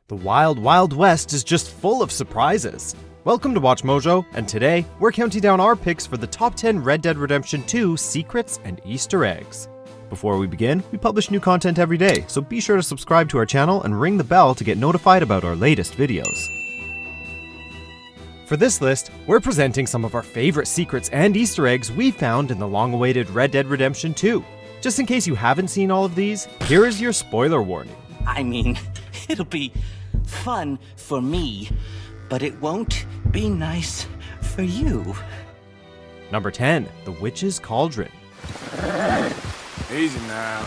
The wild, wild west is just full of surprises. Welcome to WatchMojo, and today, we're counting down our picks for the top 10 Red Dead Redemption 2 secrets and Easter eggs. Before we begin, we publish new content every day, so be sure to subscribe to our channel and ring the bell to get notified about our latest videos. For this list, we're presenting some of our favorite secrets and Easter eggs we found in the long-awaited Red Dead Redemption 2. Just in case you haven't seen all of these, here is your spoiler warning. I mean, it'll be fun for me, but it won't be nice for you. Number 10, the Witches Cauldron. Easy now.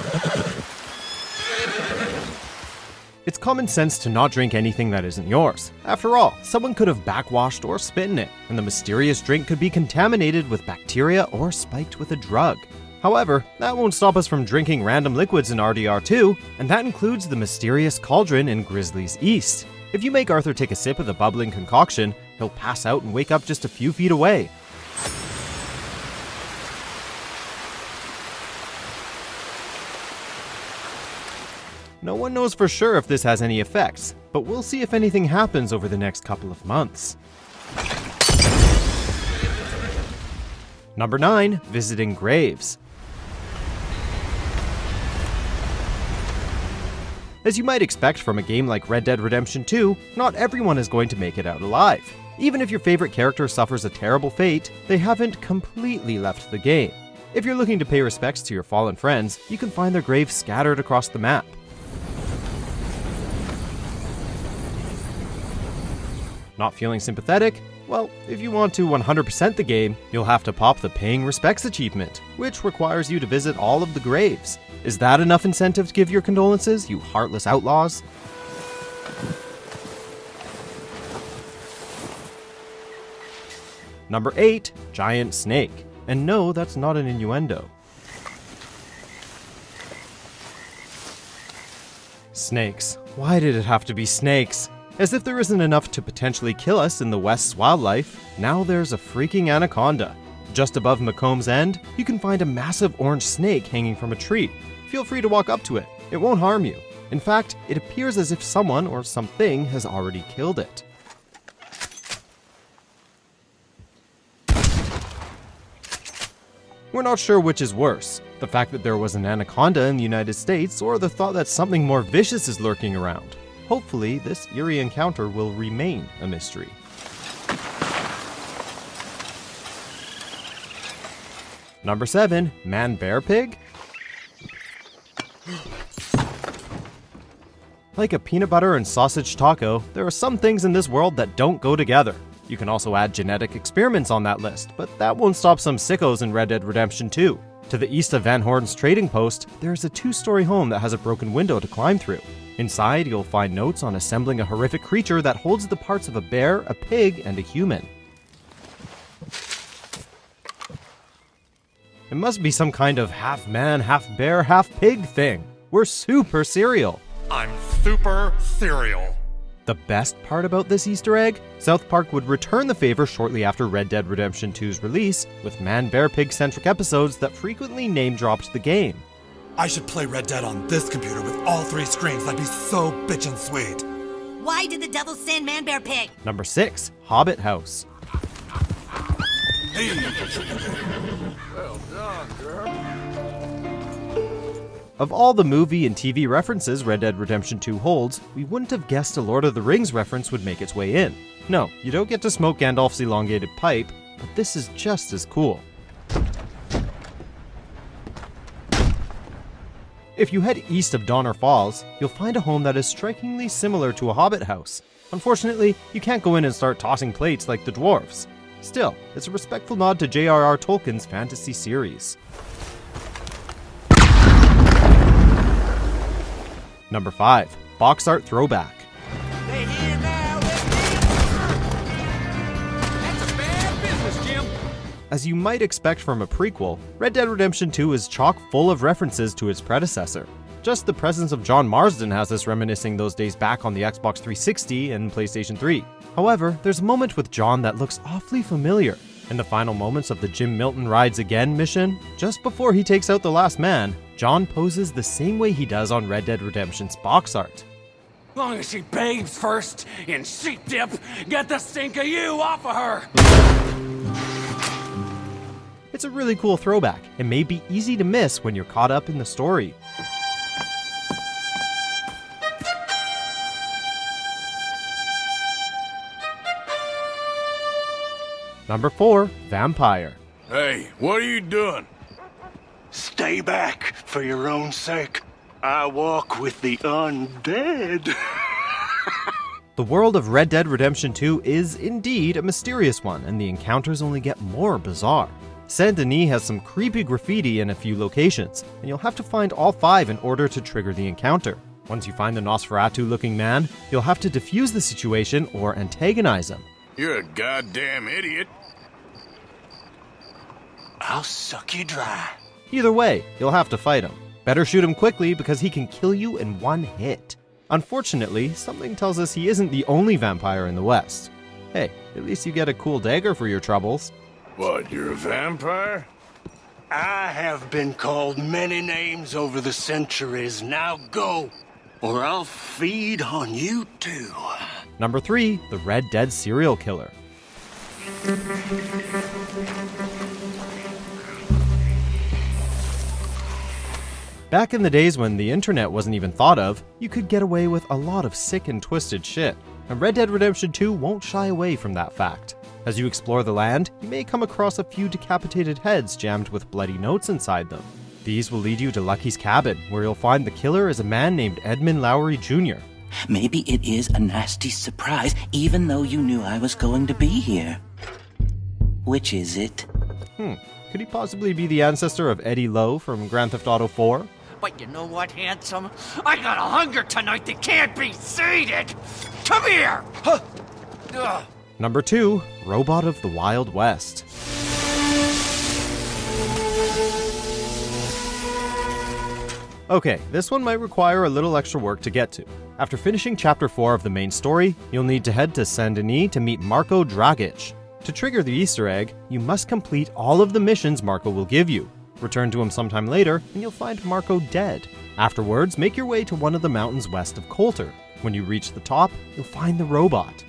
It's common sense to not drink anything that isn't yours. After all, someone could have backwashed or spit in it, and the mysterious drink could be contaminated with bacteria or spiked with a drug. However, that won't stop us from drinking random liquids in RDR2, and that includes the mysterious cauldron in Grizzly's East. If you make Arthur take a sip of the bubbling concoction, he'll pass out and wake up just a few feet away. No one knows for sure if this has any effects, but we'll see if anything happens over the next couple of months. Number 9, visiting graves. As you might expect from a game like Red Dead Redemption 2, not everyone is going to make it out alive. Even if your favorite character suffers a terrible fate, they haven't completely left the game. If you're looking to pay respects to your fallen friends, you can find their graves scattered across the map. Not feeling sympathetic? Well, if you want to 100% the game, you'll have to pop the Paying Respects achievement, which requires you to visit all of the graves. Is that enough incentive to give your condolences, you heartless outlaws? Number 8, Giant Snake. And no, that's not an innuendo. Snakes. Why did it have to be snakes? As if there isn't enough to potentially kill us in the West's wildlife, now there's a freaking anaconda. Just above Macomb's End, you can find a massive orange snake hanging from a tree. Feel free to walk up to it. It won't harm you. In fact, it appears as if someone or something has already killed it. We're not sure which is worse, the fact that there was an anaconda in the United States or the thought that something more vicious is lurking around. Hopefully, this eerie encounter will remain a mystery. Number 7, ManBearPig? Like a peanut butter and sausage taco, there are some things in this world that don't go together. You can also add genetic experiments on that list, but that won't stop some sickos in Red Dead Redemption 2. To the east of Van Horn's trading post, there is a 2-story home that has a broken window to climb through. Inside, you'll find notes on assembling a horrific creature that holds the parts of a bear, a pig, and a human. It must be some kind of half-man, half-bear, half-pig thing. We're super serial. I'm super cereal. The best part about this Easter egg? South Park would return the favor shortly after Red Dead Redemption 2's release, with ManBearPig-centric episodes that frequently name-dropped the game. I should play Red Dead on this computer with all 3 screens. That'd be so bitchin' sweet. Why did the devil send ManBearPig? Number 6, Hobbit House. Hey. Well done, girl. Of all the movie and TV references Red Dead Redemption 2 holds, we wouldn't have guessed a Lord of the Rings reference would make its way in. No, you don't get to smoke Gandalf's elongated pipe, but this is just as cool. If you head east of Donner Falls, you'll find a home that is strikingly similar to a Hobbit house. Unfortunately, you can't go in and start tossing plates like the dwarves. Still, it's a respectful nod to J.R.R. Tolkien's fantasy series. Number 5, Boxart Throwback. They here now, that's a bad business, Jim. As you might expect from a prequel, Red Dead Redemption 2 is chock full of references to its predecessor. Just the presence of John Marsden has us reminiscing those days back on the Xbox 360 and PlayStation 3. However, there's a moment with John that looks awfully familiar. In the final moments of the Jim Milton Rides Again mission, just before he takes out the last man, John poses the same way he does on Red Dead Redemption's box art. Long as she bathes first in sheep dip, get the stink of you off of her! It's a really cool throwback and may be easy to miss when you're caught up in the story. Number 4, Vampire. Hey, what are you doing? Stay back for your own sake. I walk with the undead. The world of Red Dead Redemption 2 is indeed a mysterious one, and the encounters only get more bizarre. Saint Denis has some creepy graffiti in a few locations, and you'll have to find all 5 in order to trigger the encounter. Once you find the Nosferatu-looking man, you'll have to defuse the situation or antagonize him. You're a goddamn idiot. I'll suck you dry. Either way, you'll have to fight him. Better shoot him quickly because he can kill you in one hit. Unfortunately, something tells us he isn't the only vampire in the West. Hey, at least you get a cool dagger for your troubles. What, you're a vampire? I have been called many names over the centuries. Now go, or I'll feed on you too. Number 3, the Red Dead serial killer. Back in the days when the internet wasn't even thought of, you could get away with a lot of sick and twisted shit, and Red Dead Redemption 2 won't shy away from that fact. As you explore the land, you may come across a few decapitated heads jammed with bloody notes inside them. These will lead you to Lucky's cabin, where you'll find the killer is a man named Edmund Lowry Jr. Maybe it is a nasty surprise, even though you knew I was going to be here. Which is it? Could he possibly be the ancestor of Eddie Lowe from Grand Theft Auto 4? But you know what, handsome? I got a hunger tonight that can't be sated! Come here! Number 2, Robot of the Wild West. Okay, this one might require a little extra work to get to. After finishing Chapter 4 of the main story, you'll need to head to Saint Denis to meet Marco Dragic. To trigger the Easter egg, you must complete all of the missions Marco will give you. Return to him sometime later, and you'll find Marco dead. Afterwards, make your way to one of the mountains west of Coulter. When you reach the top, you'll find the robot.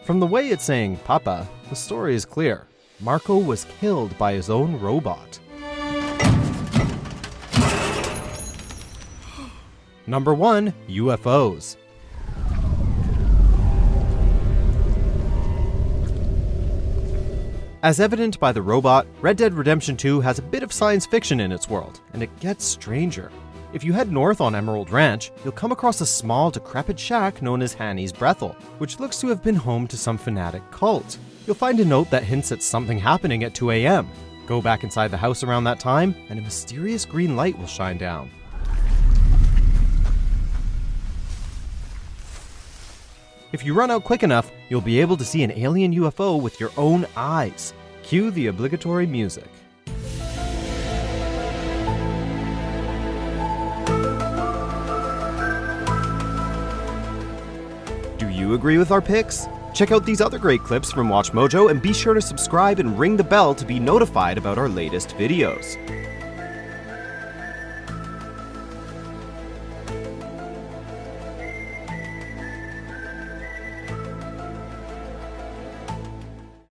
From the way it's saying Papa, the story is clear. Marco was killed by his own robot. Number 1, UFOs. As evident by the robot, Red Dead Redemption 2 has a bit of science fiction in its world, and it gets stranger. If you head north on Emerald Ranch, you'll come across a small, decrepit shack known as Hanny's Brethel, which looks to have been home to some fanatic cult. You'll find a note that hints at something happening at 2 a.m. Go back inside the house around that time, and a mysterious green light will shine down. If you run out quick enough, you'll be able to see an alien UFO with your own eyes. Cue the obligatory music. Do you agree with our picks? Check out these other great clips from WatchMojo and be sure to subscribe and ring the bell to be notified about our latest videos.